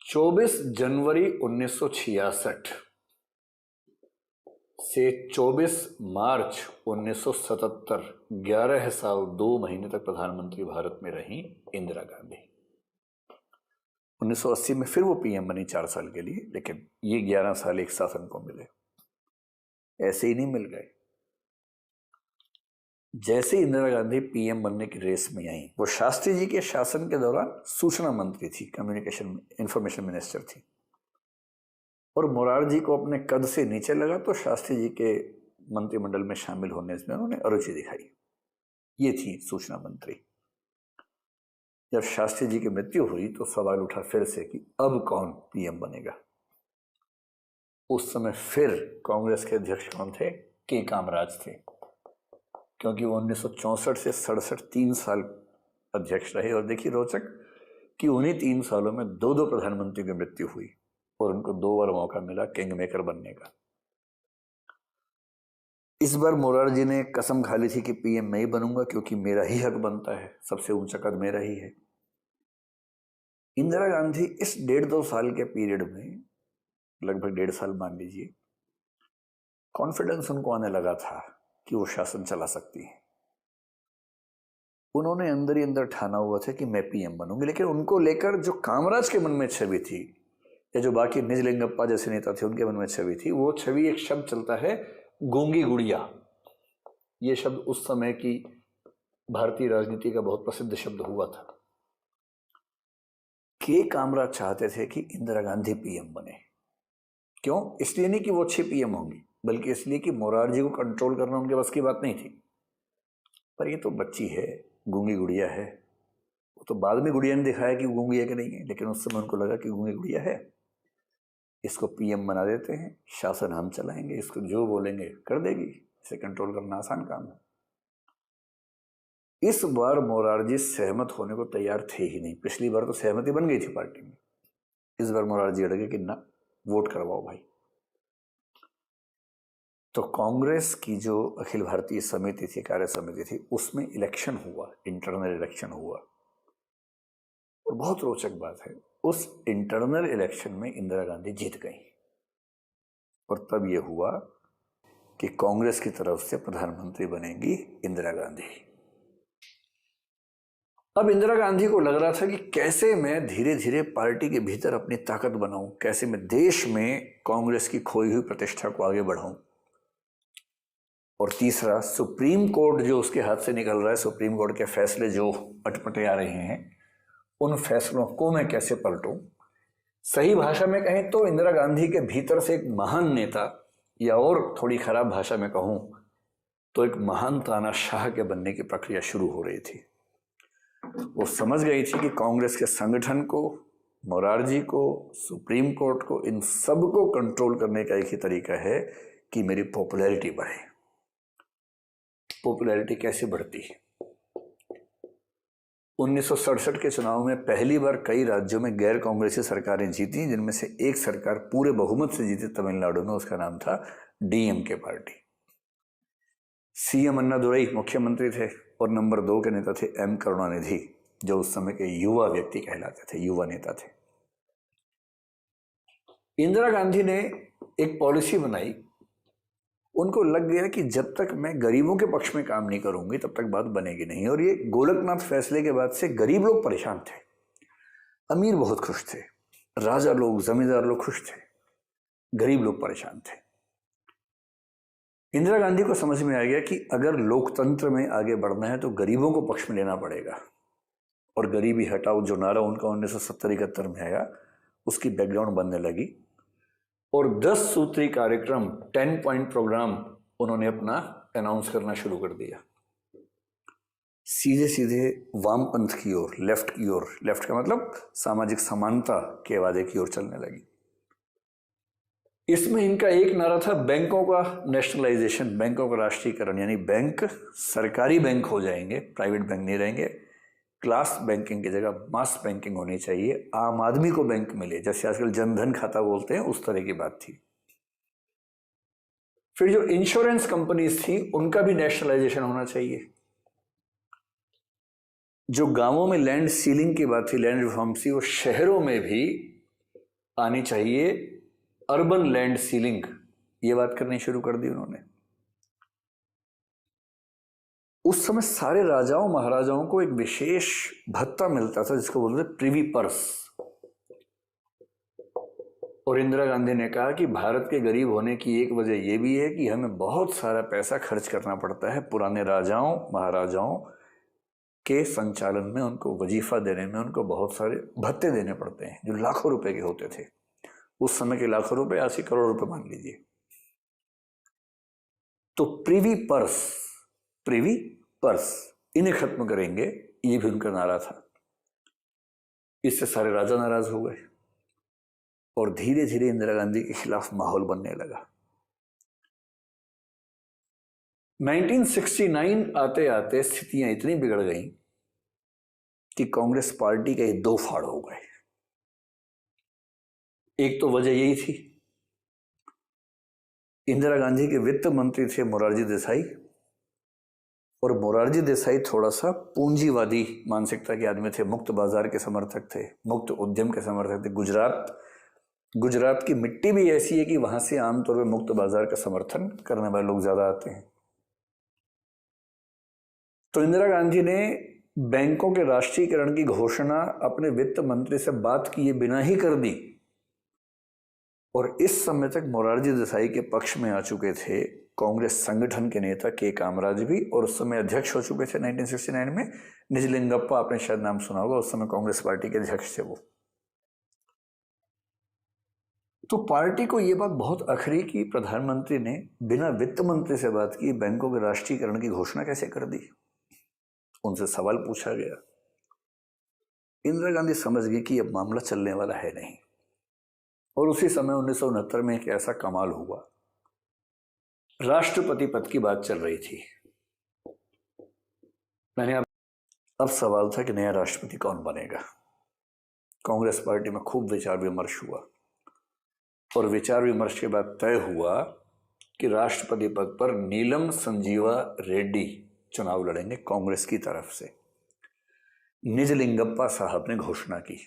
24 जनवरी 1966 से 24 मार्च 1977 11 साल 2 महीने तक प्रधानमंत्री भारत में रही इंदिरा गांधी। 1980 में फिर वो पीएम बनी 4 साल के लिए, लेकिन ये 11 साल एक शासन को मिले, ऐसे ही नहीं मिल गए। जैसे इंदिरा गांधी पीएम बनने की रेस में आई, वो शास्त्री जी के शासन के दौरान सूचना मंत्री थी, कम्युनिकेशन इंफॉर्मेशन मिनिस्टर थी, और मोरारजी को अपने कद से नीचे लगा तो शास्त्री जी के मंत्रिमंडल में शामिल होने में उन्होंने अरुचि दिखाई। ये थी सूचना मंत्री। जब शास्त्री जी की मृत्यु हुई तो सवाल उठा फिर से कि अब कौन पीएम बनेगा। उस समय फिर कांग्रेस के अध्यक्ष कौन थे? के कामराज थे, क्योंकि वो 1964 से 67 3 साल अध्यक्ष रहे। और देखिए रोचक कि उन्हीं 3 सालों में 2 प्रधानमंत्री की मृत्यु हुई और उनको 2 बार मौका मिला किंग मेकर बनने का। इस बार मोरारजी ने कसम खा ली थी कि पीएम मैं ही बनूंगा, क्योंकि मेरा ही हक बनता है, सबसे ऊंचा कद मेरा ही है। इंदिरा गांधी इस 1.5-2 साल के पीरियड में, लगभग 1.5 साल मान लीजिए, कॉन्फिडेंस उनको आने लगा था कि वो शासन चला सकती है। उन्होंने अंदर ही अंदर ठाना हुआ था कि मैं पीएम बनूंगी, लेकिन उनको लेकर जो कामराज के मन में छवि थी, या जो बाकी निजलिंगप्पा जैसे नेता थे उनके मन में छवि थी, वो छवि, एक शब्द चलता है गूंगी गुड़िया। ये शब्द उस समय की भारतीय राजनीति का बहुत प्रसिद्ध शब्द हुआ था। के कामराज चाहते थे कि इंदिरा गांधी पीएम बने। क्यों? इसलिए नहीं कि वो अच्छी पीएम होंगी, बल्कि इसलिए कि मोरारजी को कंट्रोल करना उनके बस की बात नहीं थी। पर ये तो बच्ची है, गूंगी गुड़िया है। वो तो बाद में गुड़िया ने दिखाया कि गूंगी है कि नहीं है, लेकिन उस समय उनको लगा कि गूंगी गुड़िया है, इसको पीएम बना देते हैं, शासन हम चलाएंगे, इसको जो बोलेंगे कर देगी, इसे कंट्रोल करना आसान काम है। इस बार मोरारजी सहमत होने को तैयार थे ही नहीं। पिछली बार तो सहमति बन गई थी पार्टी में, इस बार मोरारजी अड़ गए कि ना, वोट करवाओ भाई। तो कांग्रेस की जो अखिल भारतीय समिति थी, कार्य समिति थी, उसमें इलेक्शन हुआ, इंटरनल इलेक्शन हुआ। और बहुत रोचक बात है, उस इंटरनल इलेक्शन में इंदिरा गांधी जीत गई, और तब यह हुआ कि कांग्रेस की तरफ से प्रधानमंत्री बनेंगी इंदिरा गांधी। अब इंदिरा गांधी को लग रहा था कि कैसे मैं धीरे धीरे पार्टी के भीतर अपनी ताकत बनाऊं, कैसे मैं देश में कांग्रेस की खोई हुई प्रतिष्ठा को आगे बढ़ाऊं। और तीसरा, सुप्रीम कोर्ट जो उसके हाथ से निकल रहा है, सुप्रीम कोर्ट के फैसले जो अटपटे आ रहे हैं, उन फैसलों को मैं कैसे पलटूं। सही भाषा में कहें तो इंदिरा गांधी के भीतर से एक महान नेता, या और थोड़ी खराब भाषा में कहूं तो एक महान तानाशाह के बनने की प्रक्रिया शुरू हो रही थी। वो समझ गई थी कि कांग्रेस के संगठन को, मोरारजी को, सुप्रीम कोर्ट को, इन सब को कंट्रोल करने का एक ही तरीका है कि मेरी पॉपुलैरिटी बढ़े। पॉपुलैरिटी कैसे बढ़ती है? 1967 के चुनाव में पहली बार कई राज्यों में गैर कांग्रेसी सरकारें जीती, जिनमें से एक सरकार पूरे बहुमत से जीती तमिलनाडु में, उसका नाम था डीएमके पार्टी। सीएम अन्नादुरई मुख्यमंत्री थे, और नंबर 2 के नेता थे एम करुणानिधि, जो उस समय के युवा व्यक्ति कहलाते थे, युवा नेता थे। इंदिरा गांधी ने एक पॉलिसी बनाई। उनको लग गया कि जब तक मैं गरीबों के पक्ष में काम नहीं करूंगी तब तक बात बनेगी नहीं। और ये गोलकनाथ फैसले के बाद से गरीब लोग परेशान थे, अमीर बहुत खुश थे, राजा लोग, जमींदार लोग खुश थे, गरीब लोग परेशान थे। इंदिरा गांधी को समझ में आ गया कि अगर लोकतंत्र में आगे बढ़ना है तो गरीबों को पक्ष में लेना पड़ेगा। और गरीबी हटाओ जो नारा उनका 1970-71 में आया, उसकी बैकग्राउंड बनने लगी। और 10 सूत्री कार्यक्रम, 10 पॉइंट प्रोग्राम उन्होंने अपना अनाउंस करना शुरू कर दिया। सीधे सीधे वामपंथ की ओर, लेफ्ट की ओर, लेफ्ट का मतलब सामाजिक समानता के वादे की ओर चलने लगी। इसमें इनका एक नारा था बैंकों का नेशनलाइजेशन, बैंकों का राष्ट्रीयकरण, यानी बैंक सरकारी बैंक हो जाएंगे, प्राइवेट बैंक नहीं रहेंगे। क्लास बैंकिंग की जगह मास बैंकिंग होनी चाहिए, आम आदमी को बैंक मिले, जैसे आजकल जनधन खाता बोलते हैं, उस तरह की बात थी। फिर जो इंश्योरेंस कंपनीज थी उनका भी नेशनलाइजेशन होना चाहिए। जो गांवों में लैंड सीलिंग की बात थी, लैंड रिफॉर्म थी, वो शहरों में भी आनी चाहिए अर्बन लैंड सीलिंग, ये बात करनी शुरू कर दी उन्होंने। उस समय सारे राजाओं महाराजाओं को एक विशेष भत्ता मिलता था जिसको बोलते थे प्रिवी पर्स। और इंदिरा गांधी ने कहा कि भारत के गरीब होने की एक वजह यह भी है कि हमें बहुत सारा पैसा खर्च करना पड़ता है पुराने राजाओं महाराजाओं के संचालन में, उनको वजीफा देने में, उनको बहुत सारे भत्ते देने पड़ते हैं जो लाखों रुपए के होते थे। उस समय के लाखों रुपए 80 करोड़ रुपए मान लीजिए। तो प्रिवी पर्स इन्हें खत्म करेंगे, ये भी उनका नारा था। इससे सारे राजा नाराज हो गए और धीरे धीरे इंदिरा गांधी के खिलाफ माहौल बनने लगा। 1969 आते आते स्थितियां इतनी बिगड़ गईं कि कांग्रेस पार्टी के दो फाड़ हो गए। एक तो वजह यही थी, इंदिरा गांधी के वित्त मंत्री थे मोरारजी देसाई, और मोरारजी देसाई थोड़ा सा पूंजीवादी मानसिकता के आदमी थे, मुक्त बाजार के समर्थक थे, मुक्त उद्यम के समर्थक थे। गुजरात की मिट्टी भी ऐसी है कि वहां से आमतौर पर मुक्त बाजार का समर्थन करने वाले लोग ज्यादा आते हैं। तो इंदिरा गांधी ने बैंकों के राष्ट्रीयकरण की घोषणा अपने वित्त मंत्री से बात किए बिना ही कर दी, और इस समय तक मोरारजी देसाई के पक्ष में आ चुके थे कांग्रेस संगठन के नेता के कामराज भी, और उस समय अध्यक्ष हो चुके थे 1969 में निजलिंगप्पा, आपने शायद नाम सुना होगा, उस समय कांग्रेस पार्टी के अध्यक्ष थे वो। तो पार्टी को यह बात बहुत अखरी कि प्रधानमंत्री ने बिना वित्त मंत्री से बात की बैंकों के राष्ट्रीयकरण की घोषणा कैसे कर दी। उनसे सवाल पूछा गया। इंदिरा गांधी समझ गई कि अब मामला चलने वाला है नहीं, और उसी समय 1969 में एक ऐसा कमाल हुआ, राष्ट्रपति पद की बात चल रही थी। अब सवाल था कि नया राष्ट्रपति कौन बनेगा। कांग्रेस पार्टी में खूब विचार विमर्श हुआ, और विचार विमर्श के बाद तय हुआ कि राष्ट्रपति पद पर नीलम संजीवा रेड्डी चुनाव लड़ेंगे कांग्रेस की तरफ से। निजलिंगप्पा साहब ने घोषणा की।